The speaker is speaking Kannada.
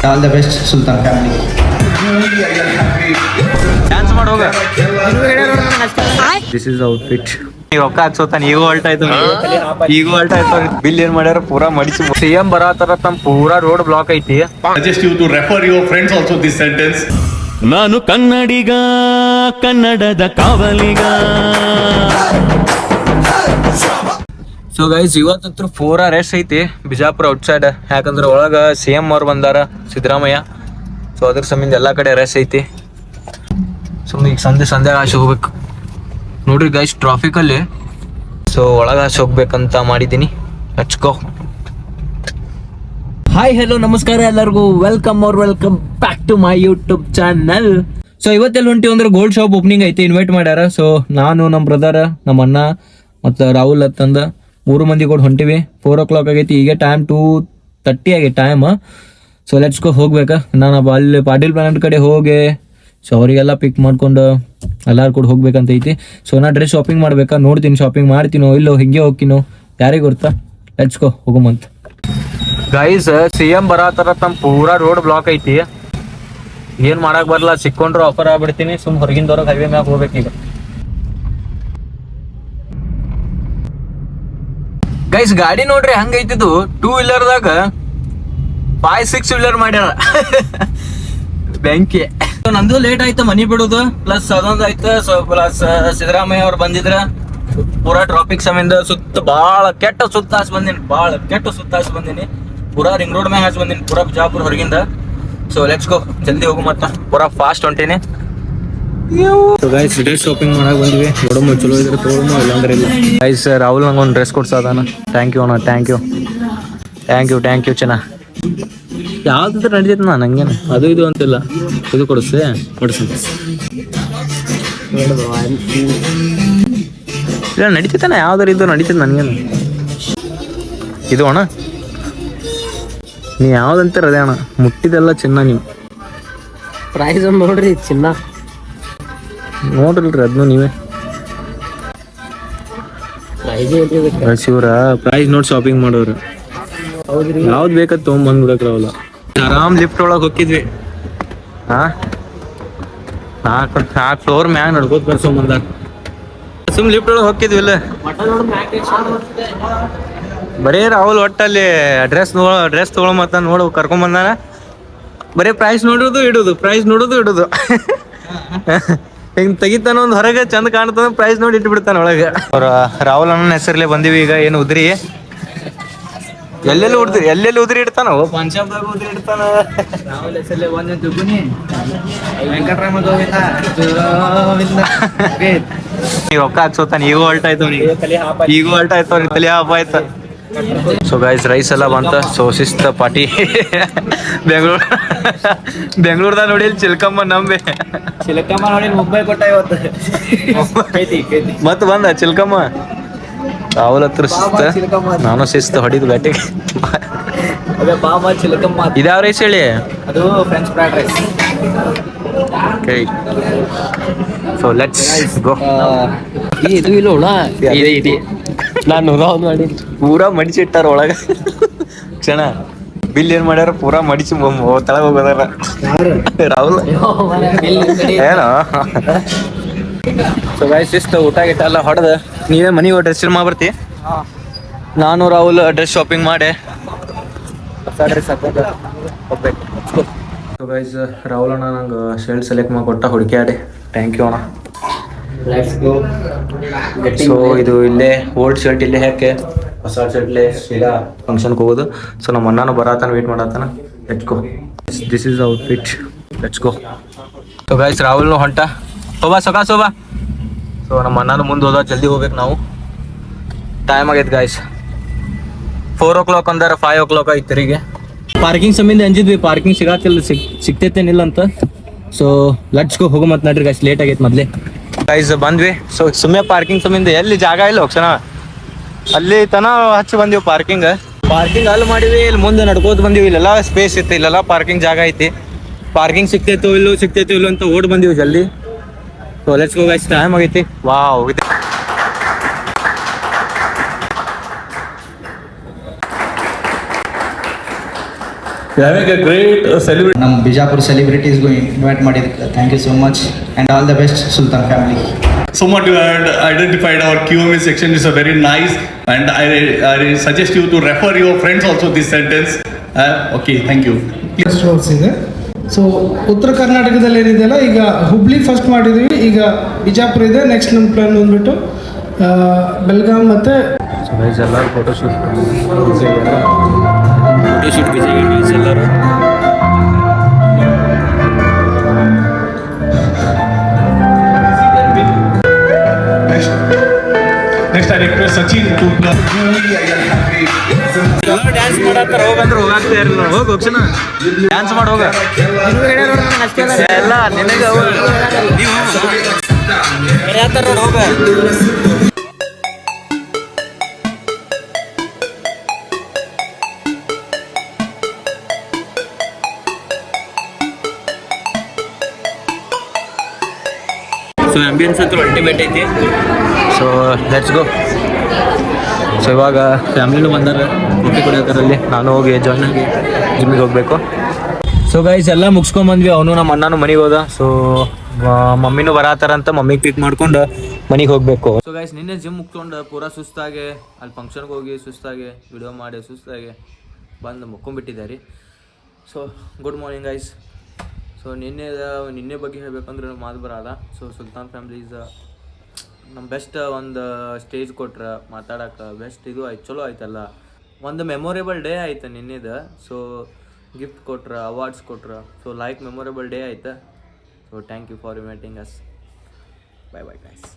All the best Sultan family. Dance ಮಾಡೋಗ. This is outfit. ಈಗ ಒಕ್ಕ ಹಾಕ್ಸೋತಾನ ಈಗ ಹೊಲ್ಟಾಯ್ತು ಬಿಲ್ ಏನ್ ಮಾಡ್ಯಾರ ಪೂರಾ ಮಡಿಸಿ ಸಿಎಂ ಬರತ್ತಾರ ತಮ್ಮ ಪೂರಾ ರೋಡ್ ಬ್ಲಾಕ್ ಐತಿ. Suggest you to refer your friends also this sentence. ನಾನು ಕನ್ನಡಿಗ, ಕನ್ನಡದ ಕಾವಲಿಗ. ಸೊ ಗೈಸ್ ಇವತ್ತಂತ್ರ ಪೂರಾ ರೆಸ್ಟ್ ಐತಿ ಬಿಜಾಪುರ ಔಟ್ ಸೈಡ್. ಯಾಕಂದ್ರೆ ಒಳಗ ಸಿಎಂ ಅವ್ರು ಬಂದಾರ ಸಿದ್ದರಾಮಯ್ಯ. ಸೊ ಅದ್ರ ಸಂಬಂಧ ಎಲ್ಲಾ ಕಡೆ ರೆಸ್ಟ್ ಐತಿ. ಸೊ ಈಗ ಸಂಜೆ ಆಶೆ ಹೋಗ್ಬೇಕು ನೋಡ್ರಿ ಗೈಸ್ ಟ್ರಾಫಿಕ್ ಅಲ್ಲಿ. ಸೊ ಒಳಗ ಆಶೆ ಹೋಗ್ಬೇಕಂತ ಮಾಡಿದ್ದೀನಿ. Let's go. ಹಾಯ್ ಹಲೋ ನಮಸ್ಕಾರ ಎಲ್ಲರಿಗೂ, welcome back to my YouTube channel. So ಇವತ್ತೆಲ್ಲ ಹೊಂಟಿವಿ ಅಂದ್ರೆ ಗೋಲ್ಡ್ ಶಾಪ್ ಓಪನಿಂಗ್ ಐತಿ, ಇನ್ವೈಟ್ ಮಾಡ್ಯಾರ. ಸೊ ನಾನು ನಮ್ಮ ಬ್ರದರ್, ನಮ್ಮ ಅಣ್ಣ ಮತ್ತು ರಾಹುಲ್ ಅಂತಂದ 3 ಮಂದಿ ಕೂಡ ಹೊಂಟಿವಿ. 4 o'clock ಆಗೈತಿ, ಈಗ ಟೈಮ್ 2:30 ಆಗೈತಿ ಟೈಮ್. ಸೊ ಲೆಟ್ಸ್ ಗೋ ಹೋಗ್ಬೇಕಾ. ನಾನು ಅಲ್ಲಿ ಪಾಟೀಲ್ ಪ್ಲಾನೆಟ್ ಕಡೆ ಹೋಗಿ ಸೊ ಅವರಿಗೆಲ್ಲ ಪಿಕ್ ಮಾಡ್ಕೊಂಡು ಎಲ್ಲಾರು ಕೂಡ ಹೋಗ್ಬೇಕಂತ ಐತಿ. ಸೊ ನಾ ಡ್ರೆಸ್ ಶಾಪಿಂಗ್ ಮಾಡ್ಬೇಕಾ, ನೋಡ್ತೀನಿ ಶಾಪಿಂಗ್ ಮಾಡ್ತೀನೋ ಇಲ್ಲೋ, ಹಿಂಗೆ ಹೋಗ್ತೀನೋ ಯಾರಿಗೆ ಗೊತ್ತಾ. ಲೆಟ್ಸ್ ಗೋ ಹೋಗಮಂತ. ಗೈಸ್ ಸಿಎಂ ಬರತ್ತಾರ ತಮ್ಮ ಪೂರಾ ರೋಡ್ ಬ್ಲಾಕ್ ಐತಿ. ಏನ್ ಮಾಡಕ್ ಬರಲ್ಲ, ಸಿಕ್ಕೊಂಡ್ರು ಆಫರ್ ಆಗ್ಬಿಡ್ತೀನಿ. ಸುಮ್ ಹೊರಗಿಂದವ್ರಿಗೆ ಹೈವೇ ಮ್ಯಾಗ ಹೋಗ್ಬೇಕೀಗ. ಗೈಸ್ ಗಾಡಿ ನೋಡ್ರಿ ಹಂಗೈತಿದ್ದು. 2 ವೀಲರ್ದಾಗ 5-6 ವೀಲರ್ ಮಾಡ್ಯಾರ ಬೆಂಕಿ. ನಂದು ಲೇಟ್ ಆಯ್ತು ಮನಿ ಬಿಡುದು, ಪ್ಲಸ್ ಅದೊಂದು ಆಯ್ತು. ಸೊ ಪ್ಲಸ್ ಸಿದ್ದರಾಮಯ್ಯ ಅವ್ರು ಬಂದಿದ್ರ ಪೂರಾ ಟ್ರಾಫಿಕ್ ಸಂಬಂಧ ಬಾಳ ಕೆಟ್ಟ ಸುತ್ತಾಸ್ ಬಂದಿನಿ. ಪೂರಾ ರಿಂಗ್ ರೋಡ್ ಮ್ಯಾಗ ಹಾಚ್ ಬಂದಿನಿ, ಪೂರಾ ಬಿಜಾಪುರ ಹೊರಗಿಂದ. ಸೊ ಲೆಟ್ಸ್ ಗೋ ಜಲ್ದಿ ಹೋಗು, ಮತ್ತ ಪೂರಾ ಫಾಸ್ಟ್ ಹೊಂಟೀನಿ. ಗೈಸ್ ಡ್ರೆಸ್ ಶಾಪಿಂಗ್ ಮಾಡಕ್ ಬಂದ್ವಿ. ನೋಡಮ್ಮ ಚಲೋ ಇದ್ರೆ ತಗೊಳಮ್ಮ, ಇಲ್ಲಾಂದ್ರೆ ಇಲ್ಲ. ಗೈಸ್ ರಾಹುಲ್ ನಂಗೆ ಒಂದು ಡ್ರೆಸ್ ಕೊಡ್ಸದಾನ. ಥ್ಯಾಂಕ್ ಯು ಅಣ್ಣ, ಥ್ಯಾಂಕ್ ಯು ಚೆನ್ನ. ಯಾವ್ದಿದ್ರೆ ನಡೀತೈತೆ ನಾನು ಹಂಗೇನು ಅದು ಇದು ಅಂತಿಲ್ಲ. ಇದು ಕೊಡಿಸಿ ಇಲ್ಲ ನಡೀತೈತಾನ, ಯಾವ್ದಾರು ಇದು ನಡೀತೈತೆ ನನಗೇನು. ಇದು ಅಣ್ಣ ನೀ ಯಾವ್ದಂತೀರ ಅದೇ ಅಣ್ಣ, ಮುಟ್ಟಿದೆಲ್ಲ ಚಿನ್ನ. ನೀವು ಪ್ರೈಸ್ ನೋಡ್ರಿ, ಚಿನ್ನ ನೋಡ್ರಿಲ್ರಿ ಅದನ್ನು ನೀವೇ. ಶಿವರ ಪ್ರೈಸ್ ನೋಡಿ ಶಾಪಿಂಗ್ ಮಾಡೋರು. ಯಾವ್ದು ಬೇಕಂತ ತೊಗೊಂಬಂದ್ಬಿಡಕ್ರವಲ್ಲ. ಆರಾಮ್ ಲಿಫ್ಟ್ ಒಳಗೆ ಹೋಗಿದ್ವಿ. ನಾಲ್ಕು ಫ್ಲೋರ್ ಮ್ಯಾಗ ನಡ್ಕೋತ ಕರ್ಸೊಂಬಂದ. ಸುಮ್ ಲಿಫ್ಟ್ ಒಳಗೆ ಹೋಗಿದ್ವಿ. ಇಲ್ಲ ಬರೀ ರಾಹುಲ್ ಒಟ್ಟಲ್ಲಿ ಡ್ರೆಸ್ ತೊಗೊಳಮತ್ತ ನೋಡು ಕರ್ಕೊಂಬಂದಾನ. ಬರೀ ಪ್ರೈಸ್ ನೋಡೋದು ಇಡುದು ಹಿಂಗ್ ತೆಗಿತಾನ ಒಂದ್ ಹೊರಗೆ ಚಂದ ಕಾಣ್ತದ, ಪ್ರೈಸ್ ನೋಡಿ ಇಟ್ಬಿಡ್ತಾನ ಒಳಗೆ. ಅವ್ರ ರಾಹುಲ್ ಅಣ್ಣನ ಹೆಸರಲ್ಲೇ ಬಂದಿವಿ ಈಗ. ಏನು ಉದ್ರಿ ಎಲ್ಲೆಲ್ಲಿ ಉದ್ರಿ ಇಡ್ತಾನ, ಪಂಚಾಬ್ದಾಗ ಉದ್ರಿ ಇಡ್ತಾನ. ಈಗ ಒಕ್ಕ ಹಾಕ್ಸೋತಾನ. ಈಗ ಹೊಲ್ಟಾಯ್ತು ತಲೆ ಹಬ್ಬ ಆಯ್ತು. ಸೊ ಗೈಸ್ ರೈಸ್ ಎಲ್ಲ ಬಂತ. ಸೊ ಶಿಸ್ತ ಪಾಟಿ. ಬೆಂಗಳೂರ್ದಾಗ ನೋಡಿ ಚಿಲ್ಕಮ್ಮ ನಂಬೆ ನೋಡಿ ಮುಂಬೈ ಕೊಟ್ಟ ಇವತ್ತು ಮತ್ ಬಂದ ಚಿಲ್ಕಮ್ಮ. ರಾಹುಲ್ ಹತ್ರ ಶಿಸ್ತ, ನಾನು ಶಿಸ್ತ ಹೊಡಿದು ಬ್ಯಾಟಿಗೆ. ಇದ್ಯಾವ ರೈಸ್ ಹೇಳಿ? ಅದು French fried rice. So let's go. ಇದು ಇಲ್ಲ ಇದೆ ನಾನು ಮಾಡಿ ಪೂರಾ ಮಡಿಸಿಟ್ಟಾರ ಒಳಗ. ಕ್ಷಣ ಬಿಲ್ ಏನ್ ಮಾಡ್ಯಾರ ಪೂರಾ ಮಡಿಸಿ ತಳಗ ಹೋಗೋದಾರ ರಾಹುಲ್ ಏನೋ. ಸೊ ಗೈಸ್ ಶಿಸ್ತು ಊಟ ಗಿಟ್ಟ ಎಲ್ಲ ಹೊಡೆದ ನೀವೇ ಮನಿ ಡ್ರೆಸ್ ಮಾಡ್ಬರ್ತಿ. ನಾನು ರಾಹುಲ್ ಡ್ರೆಸ್ ಶಾಪಿಂಗ್ ಮಾಡಿ ಹೋಗ್ಬೇಕು. ಸೊ ಗೈಸ್ ರಾಹುಲ್ ಅಣ್ಣ ನಂಗೆ ಶರ್ಟ್ ಸೆಲೆಕ್ಟ್ ಮಾಡಿ ಕೊಟ್ಟ, ಹುಡುಕ್ಯಾಡಿ. ಥ್ಯಾಂಕ್ ಯು ಅಣ್ಣ. ಸೊ ಇದು ಇಲ್ಲೇ ಓಲ್ಡ್ ಶರ್ಟ್ ಇಲ್ಲೇ ಹಾಕಿ ಹೊಸ ಶರ್ಟ್ಲೆ ಸೀದಾ ಫಂಕ್ಷನ್ಗೆ ಹೋಗೋದು. ಸೊ ನಮ್ಮ ಅಣ್ಣನೂ ಬರತ್ತಾನ, ವೇಟ್ ಮಾಡತ್ತಾನ. Let's go. This is outfit. Let's go. So guys ರಾಹುಲ್ನು ಹೊಂಟ. ಸೋಬಾ. ಸೊ ನಮ್ಮ ಅಣ್ಣನೂ ಮುಂದೆ ಹೋದ, ಜಲ್ದಿ ಹೋಗ್ಬೇಕು ನಾವು. ಟೈಮ್ ಆಗೈತೆ ಗೈಸ್. 4 o'clock ಅಂದ್ರೆ 5 o'clock ಆಯ್ತು ತಿರುಗಿ. ಪಾರ್ಕಿಂಗ್ ಸಂಬಂಧ ಅಂಜಿದ್ವಿ, ಪಾರ್ಕಿಂಗ್ ಸಿಗ್ತೈತೇನಿಲ್ಲ ಅಂತ. ಸೊ ಲೆಟ್ಸ್ ಗೋ ಹೋಗೋ ಮತ್ತೆ ನಡ್ರಿ ಗೈಸ್, ಲೇಟ್ ಆಗೈತೆ ಮೊದಲೇ. ಗೈಸ್ ಬಂದ್ವಿ. ಸೊ ಸುಮ್ಮನೆ ಪಾರ್ಕಿಂಗ್ ಸಂಬಂಧ ಎಲ್ಲಿ ಜಾಗ ಇಲ್ಲ ಹೋಗ್ಸಣ, ಅಲ್ಲಿ ತನ ಹಚ್ಚಿ ಬಂದಿವಿ ಪಾರ್ಕಿಂಗ್ ಅಲ್ಲಿ ಮಾಡಿವಿ. ಇಲ್ಲಿ ಮುಂದೆ ನಡ್ಕೋತ ಬಂದಿವಿ. ಇಲ್ಲೆಲ್ಲ ಸ್ಪೇಸ್ ಇತ್ತು, ಇಲ್ಲೆಲ್ಲ ಪಾರ್ಕಿಂಗ್ ಜಾಗ ಐತಿ. ಪಾರ್ಕಿಂಗ್ ಸಿಗ್ತೈತೋ ಇಲ್ಲೋ ಅಂತ ಓಡ್ ಬಂದಿವಿ ಜಲ್ದಿ. So let's go guys, time ಆಗೈತಿ. ವಾವ್ ಇದೆ. Having a great celebration. ನಮ್ಮ ಬಿಜಾಪುರ ಸೆಲೆಬ್ರಿಟೀಸ್ಗೂ ಇನ್ವೈಟ್ ಮಾಡಿದ್ದಕ್ಕೆ thank you so much and all the best Sultan family. Somewhat you had identified our QMA section is a very nice, and I suggest you to refer your friends also this sentence. Okay, thank you. Festivals ಇದೆ. ಸೊ ಉತ್ತರ ಕರ್ನಾಟಕದಲ್ಲಿ ಏನಿದೆಯಲ್ಲ, ಈಗ ಹುಬ್ಳಿ ಫಸ್ಟ್ ಮಾಡಿದ್ದೀವಿ, ಈಗ ಬಿಜಾಪುರ ಇದೆ. ನೆಕ್ಸ್ಟ್ ನಮ್ಮ ಪ್ಲಾನ್ ಬಂದ್ಬಿಟ್ಟು ಬೆಲ್ಗಾಮ್ ಮತ್ತು ಸೊ ಗೈಸ್ ಎಲ್ಲರೂ ಫೋಟೋಶೂಟ್ ಬಿಜಿ ಎಲ್ಲರೂ. Next, I request Sachin to. Dance ಮಾಡತ್ತಾರ, ಹೋಗಂದ್ರೆ ಹೋಗಾಕ್ತಾ ಇರಲಿಲ್ಲ. ಹೋಗಿ ಹೋಗ್ಸನ ಡ್ಯಾನ್ಸ್ ಮಾಡಿ ಹೋಗ ಎಲ್ಲ ನಿನಗೆ ಹೇಳ್ತಾರ ನೋಡಿ ಹೋಗ. ಸೊ ಆಂಬಿಯನ್ಸ್ ಅಂತೂ ಅಲ್ಟಿಮೇಟ್ ಐತಿ. So let's go. ಸೊ ಇವಾಗ ಫ್ಯಾಮ್ಲಿನೂ ಬಂದಾರ, ಕಾಫಿ ಕುಡಿಯೋದರಲ್ಲಿ ನಾನು ಹೋಗಿ ಜಾಯ್ನ್ ಆಗಿ ಜಿಮ್ಮಿಗೆ ಹೋಗಬೇಕು. ಸೊ ಗೈಸ್ ಎಲ್ಲ ಮುಗಿಸ್ಕೊಂಬಂದ್ವಿ. ಅವನು ನಮ್ಮ ಅಣ್ಣನೂ ಮನೆಗೆ ಹೋದ. ಸೊ ಮಮ್ಮಿನೂ ಬರತ್ತಾರಂತ ಮಮ್ಮಿಗೆ ಪಿಕ್ ಮಾಡ್ಕೊಂಡು ಮನೆಗೆ ಹೋಗಬೇಕು. ಸೊ ಗೈಸ್ ನಿನ್ನೆ ಜಿಮ್ ಮುಗ್ಕೊಂಡು ಪೂರಾ ಸುಸ್ತಾಗಿ ಅಲ್ಲಿ ಫಂಕ್ಷನ್ಗೆ ಹೋಗಿ ಸುಸ್ತಾಗಿ ವಿಡಿಯೋ ಮಾಡಿ ಸುಸ್ತಾಗಿ ಬಂದು ಮುಕ್ಕೊಂಬಿಟ್ಟಿದ್ದಾರೆ. So good morning guys. So ನಿನ್ನೆ ಬಗ್ಗೆ ಹೇಳ್ಬೇಕಂದ್ರೆ ಮಾತು ಬರಲ್ಲ. ಸೊ ಸುಲ್ತಾನ್ ಫ್ಯಾಮ್ಲಿ ಈಸ್ ನಮ್ಮ ಬೆಸ್ಟ್ ಒಂದು ಸ್ಟೇಜ್ ಕೊಟ್ರೆ ಮಾತಾಡೋಕೆ ಬೆಸ್ಟ್ ಇದು ಆಯ್ತು, ಚಲೋ ಆಯ್ತಲ್ಲ. ಒಂದು ಮೆಮೊರೇಬಲ್ ಡೇ ಆಯ್ತು ನಿನ್ನೆದು. ಸೊ ಗಿಫ್ಟ್ ಕೊಟ್ರೆ, ಅವಾರ್ಡ್ಸ್ ಕೊಟ್ರೆ, ಸೊ ಲೈಕ್ ಮೆಮೊರೇಬಲ್ ಡೇ ಆಯ್ತು. So thank you for inviting us. Bye bye guys.